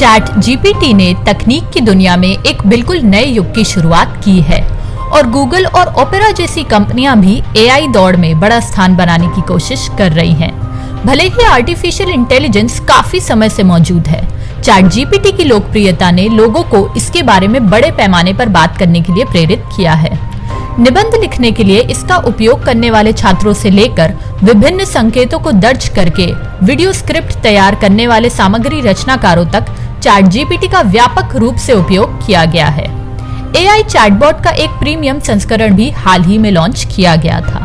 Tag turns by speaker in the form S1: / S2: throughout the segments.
S1: Chat GPT ने तकनीक की दुनिया में एक बिल्कुल नए युग की शुरुआत की है और गूगल और ओपेरा जैसी कंपनियां भी एआई दौड़ में बड़ा स्थान बनाने की कोशिश कर रही हैं। भले ही आर्टिफिशियल इंटेलिजेंस काफी समय से मौजूद है, चैट जीपीटी की लोकप्रियता ने लोगों को इसके बारे में बड़े पैमाने पर बात करने के लिए प्रेरित किया है। निबंध लिखने के लिए इसका उपयोग करने वाले छात्रों से लेकर विभिन्न संकेतों को दर्ज करके वीडियो स्क्रिप्ट तैयार करने वाले सामग्री रचनाकारों तक चैट जीपीटी का व्यापक रूप से उपयोग किया गया है। एआई चैटबॉट का एक प्रीमियम संस्करण भी हाल ही में लॉन्च किया गया था।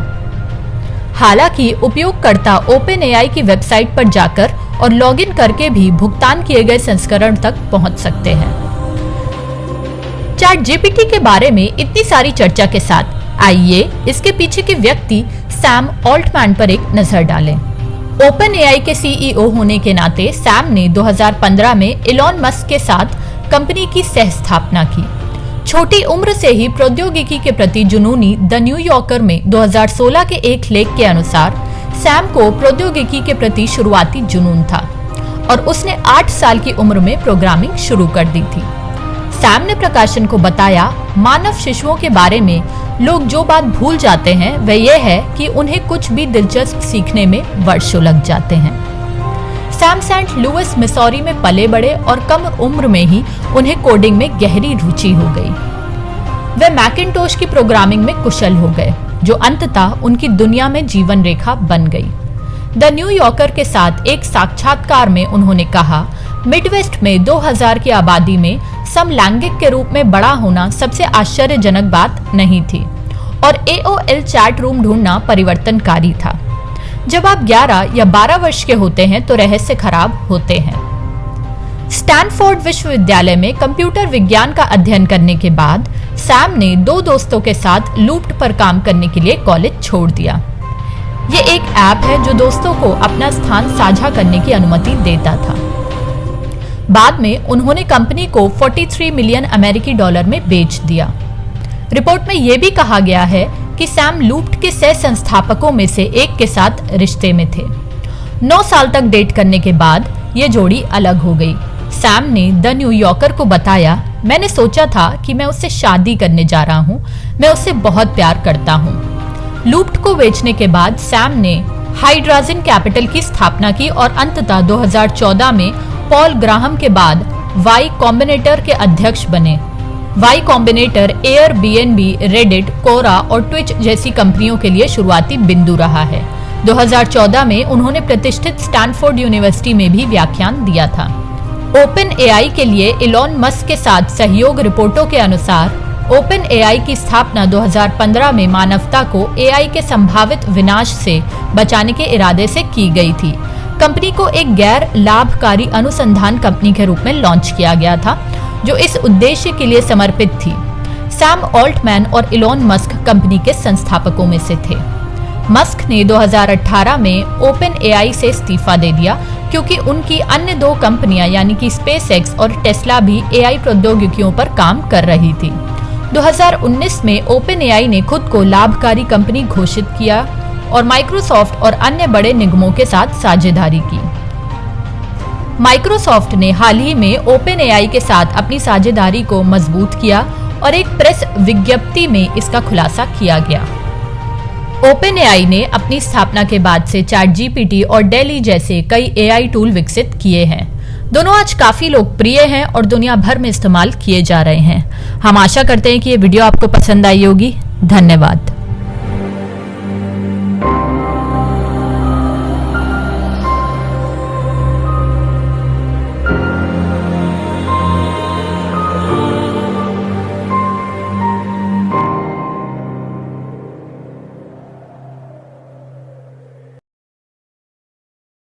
S1: हालांकि उपयोगकर्ता ओपन एआई की वेबसाइट पर जाकर और लॉगिन करके भी भुगतान किए गए संस्करण तक पहुंच सकते हैं। चैट जीपीटी के बारे में इतनी सारी चर्चा के साथ आइए इसके पीछे के व्यक्ति सैम ऑल्टमैन पर एक नजर डालें। ओपन एआई के सीईओ होने के नाते सैम ने 2015 में इलॉन मस्क के साथ कंपनी की सह स्थापना की। छोटी उम्र से ही प्रौद्योगिकी के प्रति जुनूनी द न्यूयॉर्कर में 2016 के एक लेख के अनुसार सैम को प्रौद्योगिकी के प्रति शुरुआती जुनून था और उसने 8 साल की उम्र में प्रोग्रामिंग शुरू कर दी थी। सैम ने प्रकाशन को बताया, मानव शिशुओं के बारे में लोग जो बात भूल जाते हैं वह यह है कि उन्हें कुछ भी दिलचस्प सीखने में वर्षों लग जाते हैं। सैम सेंट लुइस मिसौरी में पले बड़े और कम उम्र में ही उन्हें कोडिंग में गहरी रुचि हो गई। वे मैकिन्टोश की प्रोग्रामिंग में कुशल हो गए, जो अंततः उनकी दुनिया में जीवन रेखा बन गई। द न्यूयॉर्कर के साथ एक साक्षात्कार में उन्होंने कहा, मिडवेस्ट में 2000 की आबादी में समलैंगिक के रूप में बड़ा होना सबसे आश्चर्यजनक बात नहीं थी और AOL चैट रूम ढूंढना परिवर्तनकारी था। जब आप 11 या 12 वर्ष के होते हैं तो रहस्य खराब होते हैं। स्टैनफोर्ड विश्वविद्यालय में कंप्यूटर विज्ञान का अध्ययन करने के बाद सैम ने 2 दोस्तों के साथ लूप्ट पर काम करने के लिए कॉलेज छोड़ दिया। ये एक ऐप है जो दोस्तों को अपना स्थान साझा करने की अनुमति देता था। बाद में उन्होंने कंपनी को 43 मिलियन अमेरिकी डॉलर में बेच दिया। रिपोर्ट में यह भी कहा गया है कि सैम लूप्ट के सह संस्थापकों में से एक के साथ रिश्ते में थे। 9 साल तक डेट करने के बाद ये जोड़ी अलग हो गई। सैम ने द न्यूयॉर्कर को बताया, मैंने सोचा था कि मैं उससे शादी करने जा रहा हूँ, मैं उससे बहुत प्यार करता हूँ। लूप्ट को बेचने के बाद सैम ने हाइड्राजिन कैपिटल की स्थापना की और अंततः 2014 में पॉल ग्राहम के बाद वाई कॉम्बिनेटर के अध्यक्ष बने। वाई कॉम्बिनेटर एयरबीएनबी, रेडिट, कोरा और ट्विच जैसी कंपनियों के लिए शुरुआती बिंदु रहा है। 2014 में उन्होंने प्रतिष्ठित स्टैनफोर्ड यूनिवर्सिटी में भी व्याख्यान दिया था। ओपन एआई के लिए इलॉन मस्क के साथ सहयोग रिपोर्टों के अनुसार ओपन एआई की स्थापना 2015 में मानवता को एआई के संभावित विनाश से बचाने के इरादे से की गई थी। कंपनी को एक गैर लाभकारी अनुसंधान कंपनी के रूप में लॉन्च किया गया था, जो इस उद्देश्य के लिए समर्पित थी। सैम ऑल्टमैन और इलॉन मस्क कंपनी के संस्थापकों में से थे। मस्क ने 2018 में ओपन एआई से इस्तीफा दे दिया क्योंकि उनकी अन्य 2 कंपनियां यानी कि स्पेसएक्स और टेस्ला भी एआई प्रौद्योगिकियों पर काम कर रही थी। 2019 में ओपन एआई ने खुद को लाभकारी कंपनी घोषित किया और माइक्रोसॉफ्ट और अन्य बड़े निगमों के साथ साझेदारी की। माइक्रोसॉफ्ट ने हाल ही में ओपन एआई के साथ अपनी साझेदारी को मजबूत किया और एक प्रेस विज्ञप्ति में इसका खुलासा किया गया। ओपन एआई ने अपनी स्थापना के बाद से चैट जीपीटी और डेली जैसे कई एआई टूल विकसित किए हैं। दोनों आज काफी लोकप्रिय हैं और दुनिया भर में इस्तेमाल किए जा रहे हैं। हम आशा करते हैं कि ये वीडियो आपको पसंद आई होगी। धन्यवाद।